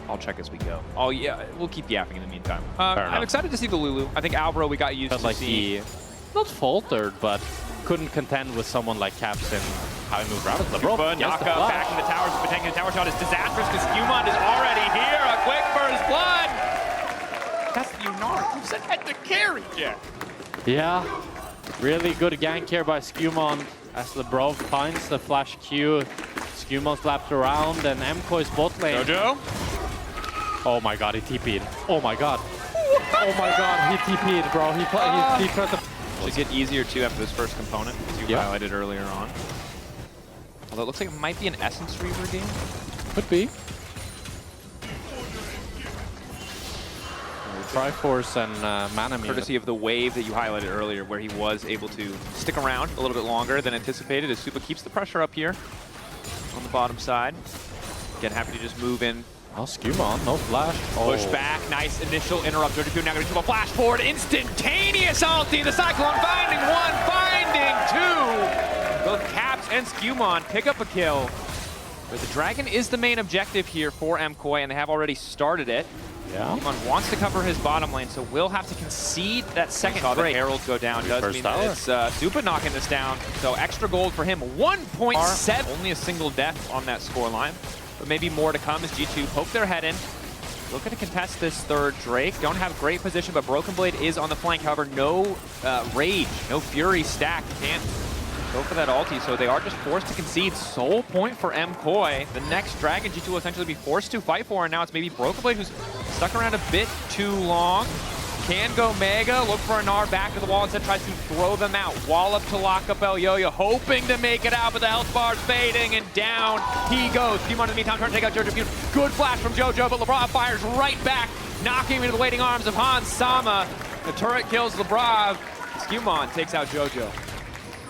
I'll check as we go. Oh yeah, we'll keep yapping in the meantime. I'm excited to see the Lulu. I think Alvaro, we got used to like see. he not faltered, but couldn't contend with someone like Caps in how he moved around. LeBron knock up back in the towers, but taking the tower shot is disastrous because Skewmon is already here. A quick burst blood. That's the Unard. Who said that to carry? Yeah, really good gank here by Skewmon as LeBron finds the flash Q. Skewmon's lapped around and MKOI's bot lane. Jojo. Oh my god, he TP'd. Oh my god. Oh my god, he TP'd, bro. He pressed the... Should get easier too after this first component, as you highlighted earlier on. Although it looks like it might be an Essence Reaver game. Could be. Triforce and Mana courtesy of the wave that you highlighted earlier, where he was able to stick around a little bit longer than anticipated, as Supa keeps the pressure up here on the bottom side. Again, happy to just move in. Oh, Skewmon, no flash. Push back, nice initial interrupt. Jojo now going to do a flash forward, instantaneous ulti. The Cyclone finding one, finding two. Both Caps and Skewmon pick up a kill. But the Dragon is the main objective here for MKOI, and they have already started it. Yeah. Skewmon wants to cover his bottom lane, so will have to concede that second break. The Herald go down does mean that it's Supa knocking this down. So extra gold for him. 1.7. Only a single death on that scoreline. But maybe more to come as G2 poke their head in. Looking to contest this third Drake. Don't have great position, but Broken Blade is on the flank. However, no Rage, no Fury stack. Can't go for that ulti, so they are just forced to concede. Sole point for MKOI. The next Dragon G2 will essentially be forced to fight for, and now it's maybe Broken Blade who's stuck around a bit too long. Can go Mega, look for a Gnar back to the wall, instead tries to throw them out. Wall up to lock up El Yo-Yo, hoping to make it out, but the health bar's fading, and down he goes. Skewmon in the meantime trying to take out Jojo. Good flash from Jojo, but LeBron fires right back, knocking him into the waiting arms of Hans Sama. The turret kills LeBron. Skewmon takes out Jojo.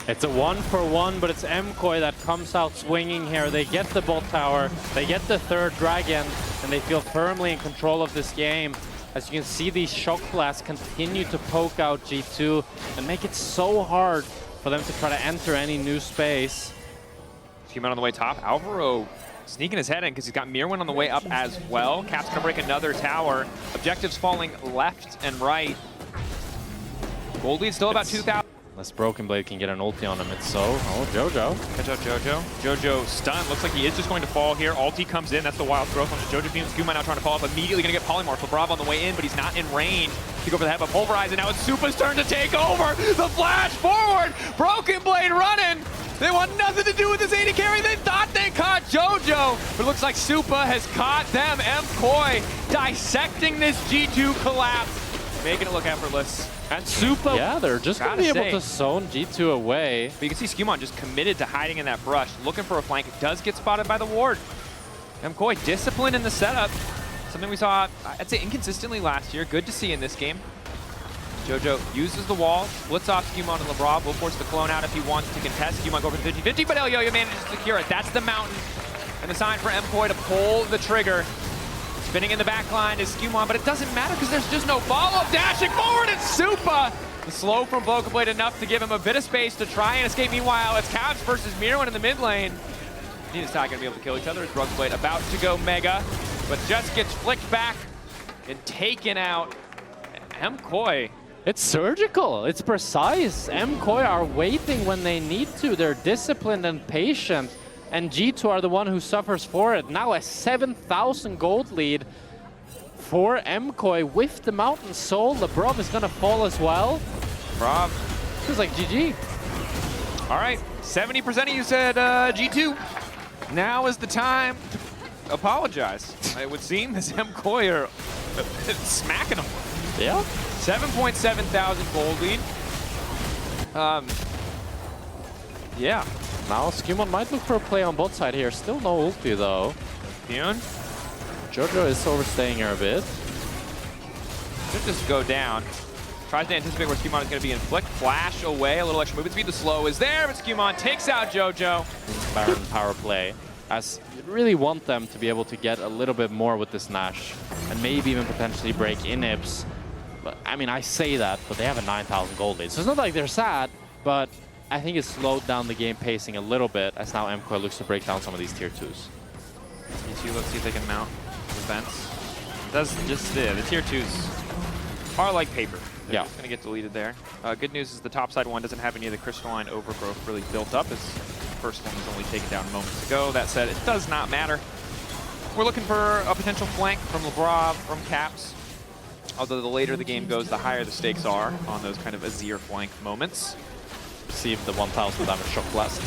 It's a 1-for-1, but it's MKOI that comes out swinging here. They get the bot tower, they get the third Dragon, and they feel firmly in control of this game. As you can see, these shock blasts continue to poke out G2 and make it so hard for them to try to enter any new space. Skewmon on the way top. Alvaro sneaking his head in because he's got Mirwin on the way up as well. Cap's gonna break another tower. Objectives falling left and right. Gold lead still about 2,000. Unless Broken Blade can get an ulti on him, it's so. Oh, Jojo. Catch out Jojo. Jojo stunned. Looks like he is just going to fall here. Ulti comes in. That's the wild growth on the Jojo team. Skewmon now trying to follow up. Immediately going to get Polymorph. LeBron on the way in, but he's not in range to go for the head of Pulverize. And now it's Supa's turn to take over. The flash forward. Broken Blade running. They want nothing to do with this AD carry. They thought they caught Jojo, but it looks like Supa has caught them. MKOI dissecting this G2 collapse, making it look effortless. And Supa, yeah, they're just going to be able to zone G2 away. But you can see Skewmon just committed to hiding in that brush, looking for a flank. It does get spotted by the ward. MKOI disciplined in the setup. Something we saw, I'd say, inconsistently last year. Good to see in this game. Jojo uses the wall, splits off Skewmon and LeBron. Will force the clone out if he wants to contest. Skewmon go for the 50-50, but El Yo-Yo manages to secure it. That's the mountain. And the sign for MKOI to pull the trigger. Spinning in the back line is Skewmon, but it doesn't matter because there's just no follow-up. Dashing forward, it's Supa! The slow from Broken Blade enough to give him a bit of space to try and escape. Meanwhile, it's Caps versus Mirwin in the mid lane. Neither's not going to be able to kill each other. It's Broken Blade about to go Mega, but just gets flicked back and taken out. MKOI. It's surgical, it's precise. MKOI are waiting when they need to. They're disciplined and patient. And G2 are the one who suffers for it. Now a 7,000 gold lead for MKOI with the Mountain Soul. LeBron is gonna fall as well. Rob. Feels like GG. All right, 70% of you said G2. Now is the time to apologize. It would seem as MKOI are smacking them. Yeah. 7.7 thousand gold lead. Yeah. Now Skewmon might look for a play on bot side here. Still no ulti though. Pion. Jojo is overstaying here a bit. Should just go down. Tries to anticipate where Skewmon is going to be. Inflict, flash away. A little extra movement speed. The slow is there, but Skewmon takes out Jojo. Baron power play. As you really want them to be able to get a little bit more with this Nash. And maybe even potentially break inhibs. But I mean, I say that, but they have a 9,000 gold lead. So it's not like they're sad, but I think it slowed down the game pacing a little bit as now MKOI looks to break down some of these tier 2s. Let's see if they can mount. defense. Does just the tier 2s are like paper. They're just gonna get deleted there. Good news is the top side one doesn't have any of the crystalline overgrowth really built up, as the first one was only taken down moments ago. That said, it does not matter. We're looking for a potential flank from Lebrov, from Caps. Although the later the game goes, the higher the stakes are on those kind of Azir flank moments. Receive the 1000 damage shock blast.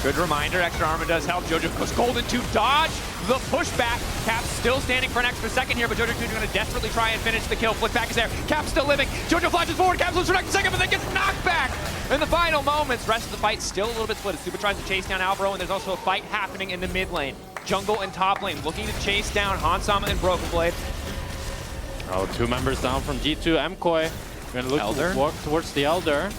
Good reminder, extra armor does help. Jojo goes golden to dodge the pushback. Caps still standing for an extra second here, but Jojo 2 is going to desperately try and finish the kill. Flick back is there. Caps still living. Jojo flashes forward. Caps loses for an extra second, but then gets knocked back in the final moments. Rest of the fight still a little bit split. As Super tries to chase down Alvaro, and there's also a fight happening in the mid lane. Jungle and top lane looking to chase down Hansama and Broken Blade. Oh, 2 members down from G2. MKOI. We're going to look to walk towards the Elder.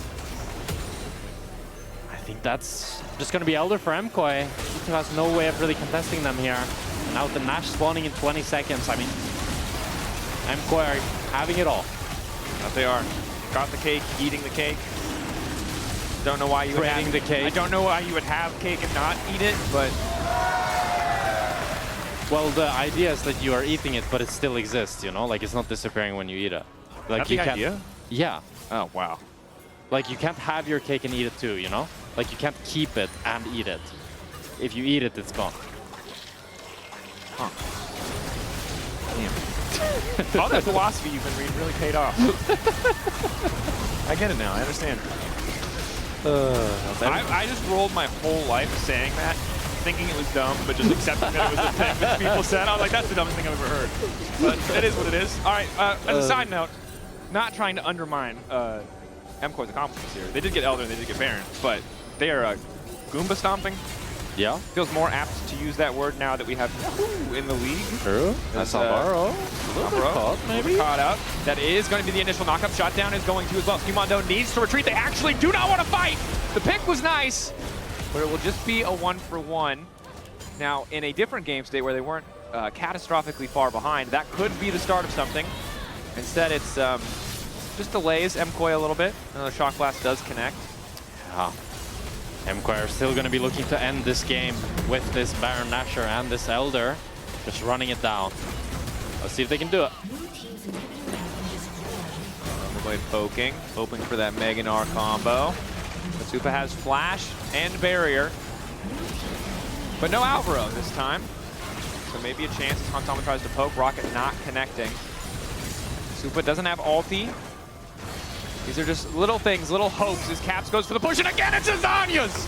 I think that's just going to be Elder for MKOI. G2 has no way of really contesting them here. And now the Nash spawning in 20 seconds. I mean, MKOI are having it all. That they are. Got the cake, eating the cake. Don't know why you would have the cake. I don't know why you would have cake and not eat it, but... Well, the idea is that you are eating it, but it still exists, you know? Like, it's not disappearing when you eat it. Like, that's the idea? Yeah. Oh, wow. Like, you can't have your cake and eat it too, you know? Like, you can't keep it and eat it. If you eat it, it's gone. Huh. Damn. All that philosophy you've been reading really paid off. I get it now. I understand. I just rolled my whole life saying that, thinking it was dumb, but just accepting that it was a thing that people said. I was like, that's the dumbest thing I've ever heard. But it is what it is. All right, as a side note, not trying to undermine MCOY's accomplishments here. They did get Elder and they did get Baron, but they are Goomba stomping. Yeah. Feels more apt to use that word now that we have in the league. True. That's Alvaro. A little bit caught, maybe. Caught out. That is going to be the initial knockup. Shutdown is going to as well. Skimondo needs to retreat. They actually do not want to fight. The pick was nice, but it will just be a 1-for-1. Now, in a different game state where they weren't catastrophically far behind, that could be the start of something. Instead, it's just delays MCOY a little bit. The Shock Blast does connect. Yeah. MKOI are still going to be looking to end this game with this Baron Nashor and this Elder. Just running it down. Let's see if they can do it. Blade poking, hoping for that Mega Gnar combo. Matsupa has Flash and Barrier, but no Alvaro this time. So maybe a chance as Hansama tries to poke. Rocket not connecting. Matsupa doesn't have ulti. These are just little things, little hopes as Caps goes for the push, and again it's Azania's!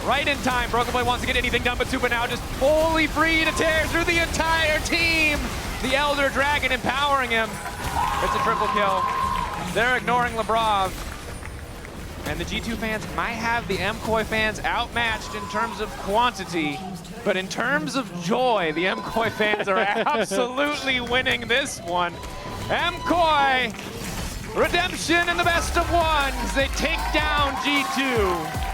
Right in time. Broken Blade wants to get anything done, but Matsupa now just fully free to tear through the entire team. The Elder Dragon empowering him. It's a triple kill. They're ignoring Lebrov. And the G2 fans might have the MCOY fans outmatched in terms of quantity, but in terms of joy, the MCOY fans are absolutely winning this one. MCOY, redemption in the best of ones. They take down G2.